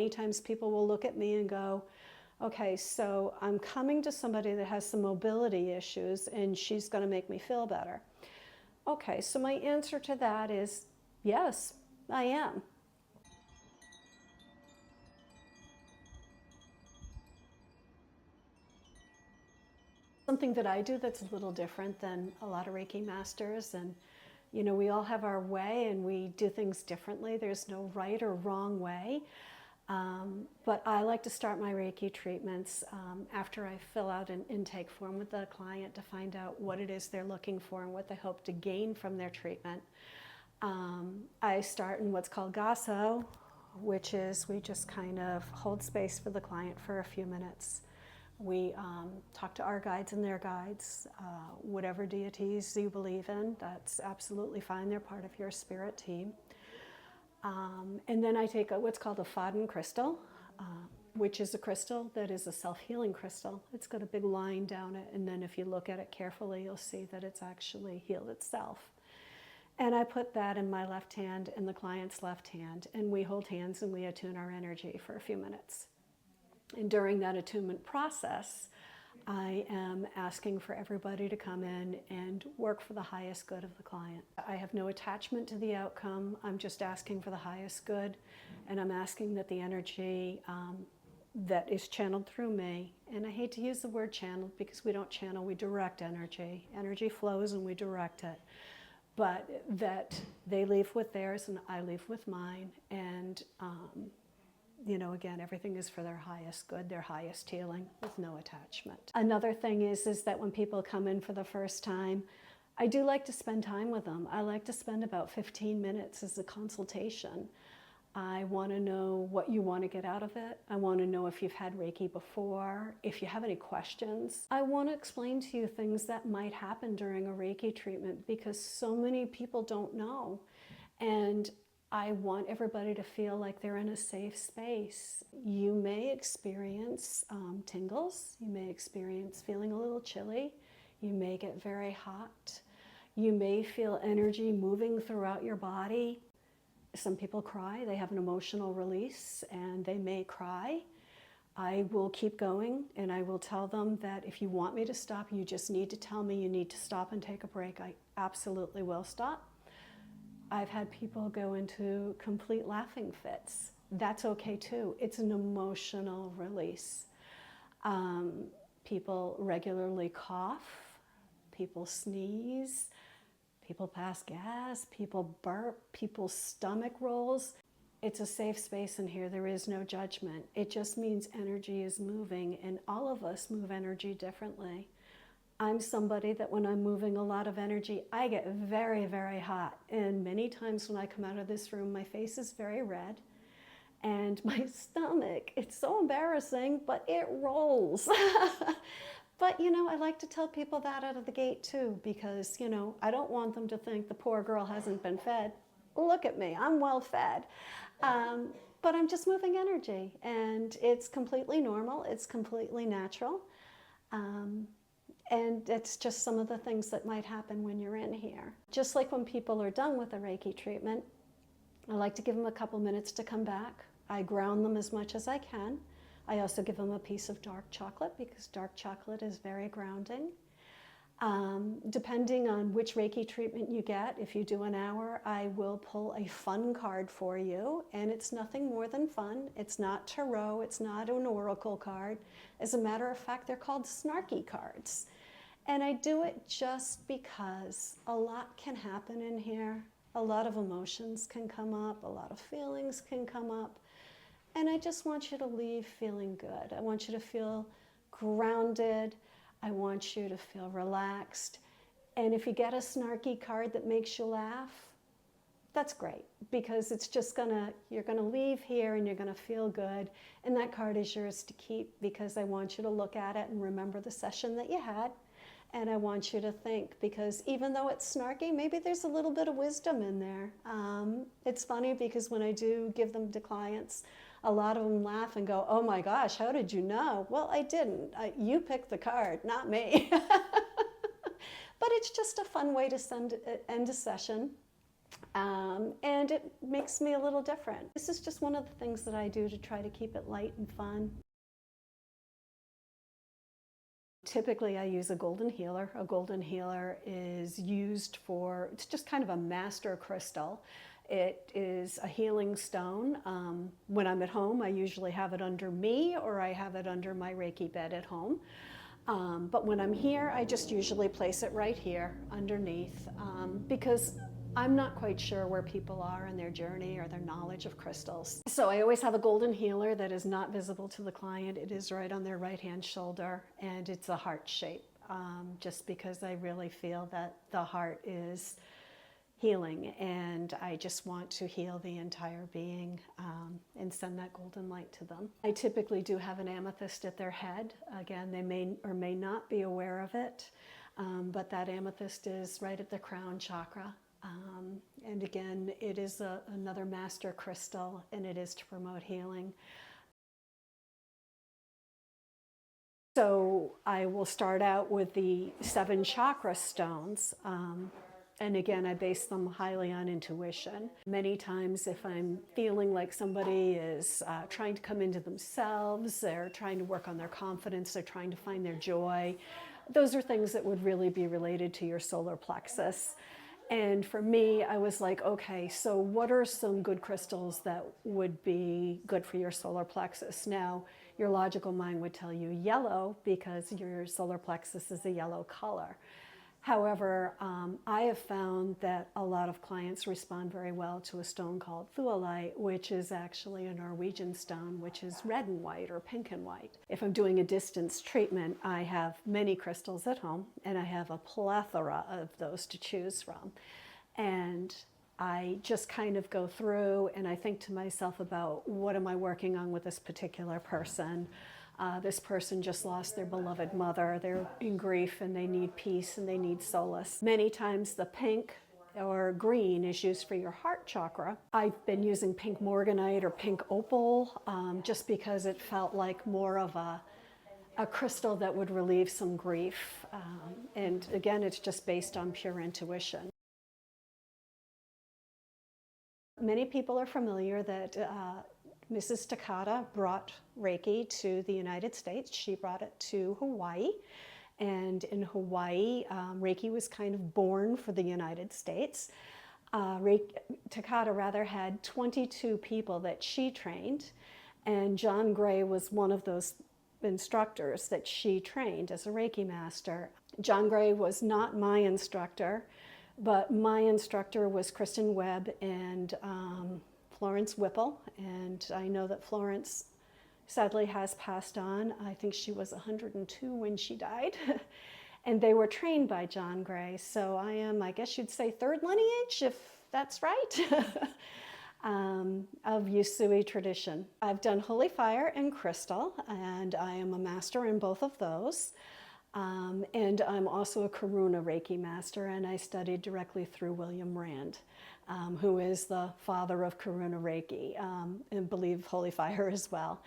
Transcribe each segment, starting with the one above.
Many times people will look at me and go, okay, so I'm coming to somebody that has some mobility issues and she's going to make me feel better. Okay, so my answer to that is yes, I am. Something that I do that's a little different than a lot of Reiki masters, and you know, we all have our way and we do things differently. There's no right or wrong way. But I like to start my Reiki treatments after I fill out an intake form with the client to find out what it is they're looking for and what they hope to gain from their treatment. I start in what's called Gasso, which is we just kind of hold space for the client for a few minutes. We talk to our guides and their guides, whatever deities you believe in, that's absolutely fine. They're part of your spirit team. And then I take what's called a Faden crystal, which is a crystal that is a self-healing crystal. It's got a big line down it, and then if you look at it carefully, you'll see that it's actually healed itself. And I put that in my left hand and the client's left hand, and we hold hands and we attune our energy for a few minutes. And during that attunement process, I am asking for everybody to come in and work for the highest good of the client. I have no attachment to the outcome. I'm just asking for the highest good, and I'm asking that the energy that is channeled through me, and I hate to use the word channeled because we don't channel, we direct energy. Energy flows and we direct it. But that they leave with theirs and I leave with mine, and you know, again, everything is for their highest good, their highest healing, with no attachment. Another thing is that when people come in for the first time, I do like to spend time with them. I like to spend about 15 minutes as a consultation. I want to know what you want to get out of it. I want to know if you've had Reiki before, if you have any questions. I want to explain to you things that might happen during a Reiki treatment because so many people don't know. And I want everybody to feel like they're in a safe space. You may experience tingles. You may experience feeling a little chilly. You may get very hot. You may feel energy moving throughout your body. Some people cry. They have an emotional release and they may cry. I will keep going and I will tell them that if you want me to stop, you just need to tell me you need to stop and take a break. I absolutely will stop. I've had people go into complete laughing fits. That's okay too. It's an emotional release. People regularly cough, people sneeze, people pass gas, people burp, people's stomach rolls. It's a safe space in here. There is no judgment. It just means energy is moving, and all of us move energy differently. I'm somebody that when I'm moving a lot of energy, I get very, very hot. And many times when I come out of this room, my face is very red. And my stomach, it's so embarrassing, but it rolls. But, you know, I like to tell people that out of the gate too, because, you know, I don't want them to think the poor girl hasn't been fed. Look at me, I'm well fed. But I'm just moving energy, and it's completely normal, it's completely natural. And it's just some of the things that might happen when you're in here. Just like when people are done with a Reiki treatment, I like to give them a couple minutes to come back. I ground them as much as I can. I also give them a piece of dark chocolate because dark chocolate is very grounding. Depending on which Reiki treatment you get, if you do an hour, I will pull a fun card for you, and it's nothing more than fun. It's not tarot, it's not an oracle card. As a matter of fact, they're called snarky cards. And I do it just because a lot can happen in here. A lot of emotions can come up, a lot of feelings can come up. And I just want you to leave feeling good. I want you to feel grounded. I want you to feel relaxed. And if you get a snarky card that makes you laugh, that's great, because it's just you're gonna leave here and you're gonna feel good. And that card is yours to keep, because I want you to look at it and remember the session that you had. And I want you to think, because even though it's snarky, maybe there's a little bit of wisdom in there. It's funny because when I do give them to clients, a lot of them laugh and go, oh my gosh, how did you know? Well, I didn't. You picked the card, not me. But it's just a fun way to end a session. And it makes me a little different. This is just one of the things that I do to try to keep it light and fun. Typically, I use a golden healer. A golden healer is used for, it's just kind of a master crystal. It is a healing stone. When I'm at home, I usually have it under me or I have it under my Reiki bed at home. But when I'm here, I just usually place it right here underneath because I'm not quite sure where people are in their journey or their knowledge of crystals. So I always have a golden healer that is not visible to the client. It is right on their right-hand shoulder, and it's a heart shape, just because I really feel that the heart is healing, and I just want to heal the entire being and send that golden light to them. I typically do have an amethyst at their head. Again, they may or may not be aware of it, but that amethyst is right at the crown chakra. And again, it is another master crystal, and it is to promote healing. So I will start out with the 7 chakra stones. And again, I base them highly on intuition. Many times if I'm feeling like somebody is trying to come into themselves, they're trying to work on their confidence, they're trying to find their joy, those are things that would really be related to your solar plexus. And for me, I was like, okay, so what are some good crystals that would be good for your solar plexus? Now, your logical mind would tell you yellow because your solar plexus is a yellow color. However, I have found that a lot of clients respond very well to a stone called thuolite, which is actually a Norwegian stone, which is red and white or pink and white. If I'm doing a distance treatment, I have many crystals at home, and I have a plethora of those to choose from. And I just kind of go through and I think to myself about what am I working on with this particular person. This person just lost their beloved mother. They're in grief and they need peace and they need solace. Many times the pink or green is used for your heart chakra. I've been using pink morganite or pink opal just because it felt like more of a crystal that would relieve some grief. And again, it's just based on pure intuition. Many people are familiar that Mrs. Takata brought Reiki to the United States. She brought it to Hawaii. And in Hawaii, Reiki was kind of born for the United States. Takata rather had 22 people that she trained. And John Gray was one of those instructors that she trained as a Reiki master. John Gray was not my instructor, but my instructor was Kristen Webb and Florence Whipple, and I know that Florence sadly has passed on. I think she was 102 when she died. And they were trained by John Gray, so I am, I guess you'd say, third lineage, if that's right, of USUI tradition. I've done Holy Fire and Crystal, and I am a master in both of those. And I'm also a Karuna Reiki master, and I studied directly through William Rand, who is the father of Karuna Reiki, and believe Holy Fire as well.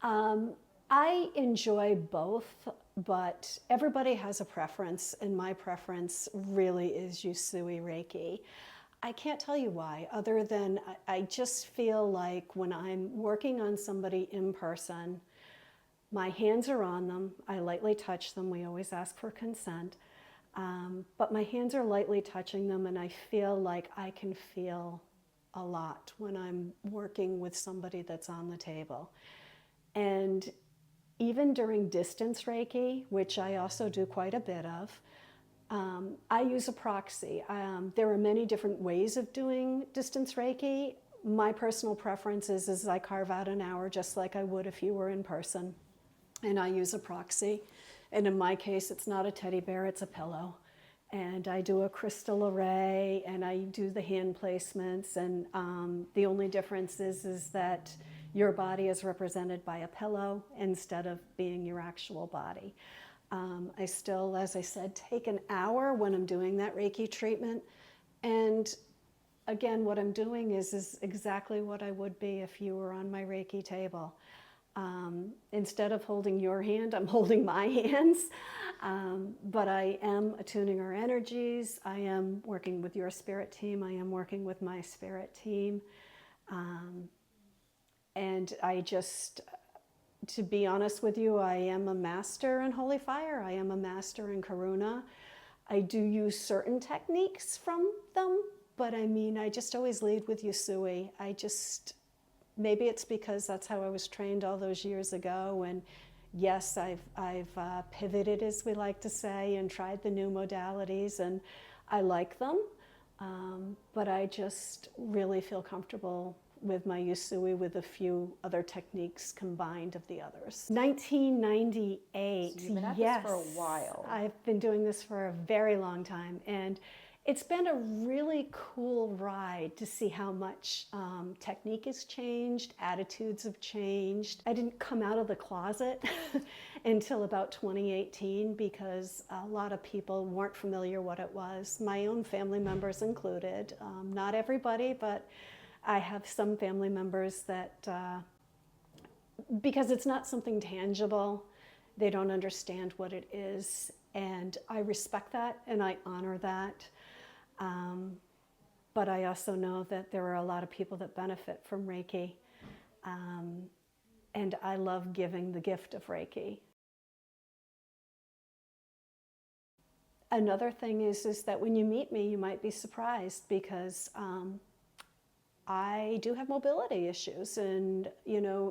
I enjoy both, but everybody has a preference, and my preference really is USUI Reiki. I can't tell you why, other than I just feel like when I'm working on somebody in person, my hands are on them, I lightly touch them, we always ask for consent, but my hands are lightly touching them, and I feel like I can feel a lot when I'm working with somebody that's on the table. And even during distance Reiki, which I also do quite a bit of, I use a proxy. There are many different ways of doing distance Reiki. My personal preference is I carve out an hour just like I would if you were in person. And I use a proxy. And in my case, it's not a teddy bear, it's a pillow. And I do a crystal array, and I do the hand placements. And the only difference is that your body is represented by a pillow instead of being your actual body. I still, as I said, take an hour when I'm doing that Reiki treatment. And again, what I'm doing is exactly what I would be if you were on my Reiki table. Instead of holding your hand, I'm holding my hands. But I am attuning our energies. I am working with your spirit team. I am working with my spirit team. And I just, to be honest with you, I am a master in Holy Fire. I am a master in Karuna. I do use certain techniques from them, but I mean, I just always lead with USUI. Maybe it's because that's how I was trained all those years ago. And yes, I've pivoted, as we like to say, and tried the new modalities, and I like them. But I just really feel comfortable with my USUI with a few other techniques combined of the others. 1998, So you've been at yes. this for a while. I've been doing this for a very long time, and it's been a really cool ride to see how much technique has changed, attitudes have changed. I didn't come out of the closet until about 2018 because a lot of people weren't familiar what it was, my own family members included. Not everybody, but I have some family members that, because it's not something tangible, they don't understand what it is. And I respect that and I honor that. But I also know that there are a lot of people that benefit from Reiki. And I love giving the gift of Reiki. Another thing is that when you meet me, you might be surprised because I do have mobility issues, and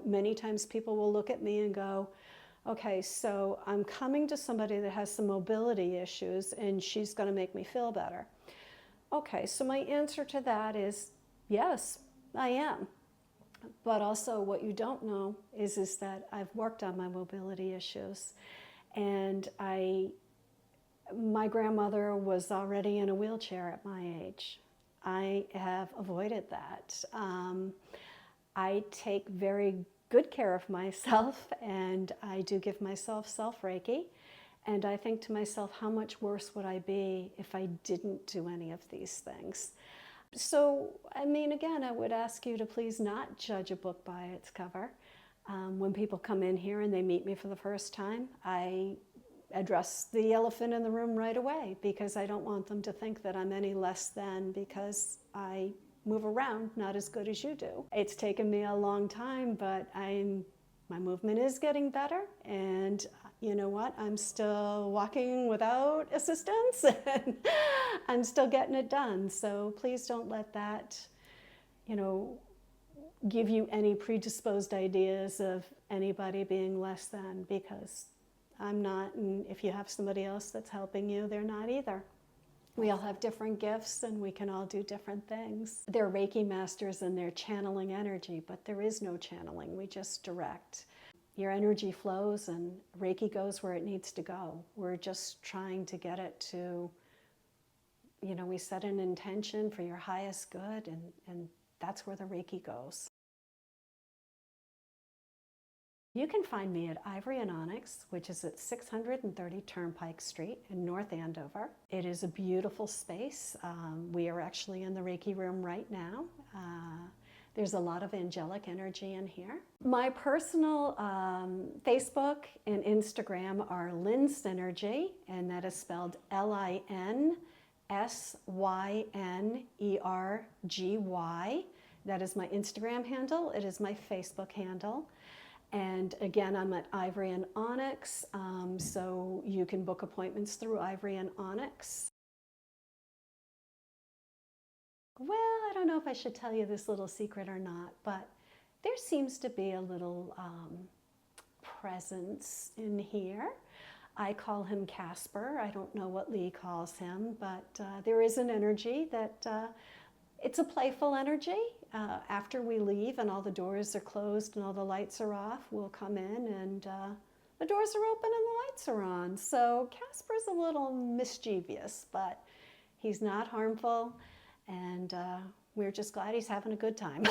many times people will look at me and go, okay, so I'm coming to somebody that has some mobility issues and she's going to make me feel better. Okay, so my answer to that is yes, I am. But also what you don't know is that I've worked on my mobility issues, and my grandmother was already in a wheelchair at my age. I have avoided that. I take very good care of myself, and I do give myself self-Reiki. And I think to myself, how much worse would I be if I didn't do any of these things? So, I mean, again, I would ask you to please not judge a book by its cover. When people come in here and they meet me for the first time, I address the elephant in the room right away because I don't want them to think that I'm any less than because I move around not as good as you do. It's taken me a long time, but my movement is getting better, and you know what? I'm still walking without assistance and I'm still getting it done. So please don't let that, give you any predisposed ideas of anybody being less than, because I'm not, and if you have somebody else that's helping you, they're not either. We all have different gifts and we can all do different things. They're Reiki masters and they're channeling energy, but there is no channeling, we just direct. Your energy flows and Reiki goes where it needs to go. We're just trying to get it to, we set an intention for your highest good, and that's where the Reiki goes. You can find me at Ivory and Onyx, which is at 630 Turnpike Street in North Andover. It is a beautiful space. We are actually in the Reiki room right now. There's a lot of angelic energy in here. My personal Facebook and Instagram are Lynn Synergy, and that is spelled LINSYNERGY. That is my Instagram handle. It is my Facebook handle. And again, I'm at Ivory and Onyx, so you can book appointments through Ivory and Onyx. Well, I don't know if I should tell you this little secret or not, but there seems to be a little presence in here. I call him Casper. I don't know what Lee calls him, but there is an energy that, it's a playful energy. After we leave and all the doors are closed and all the lights are off, we'll come in and the doors are open and the lights are on. So Casper's a little mischievous, but he's not harmful, and we're just glad he's having a good time.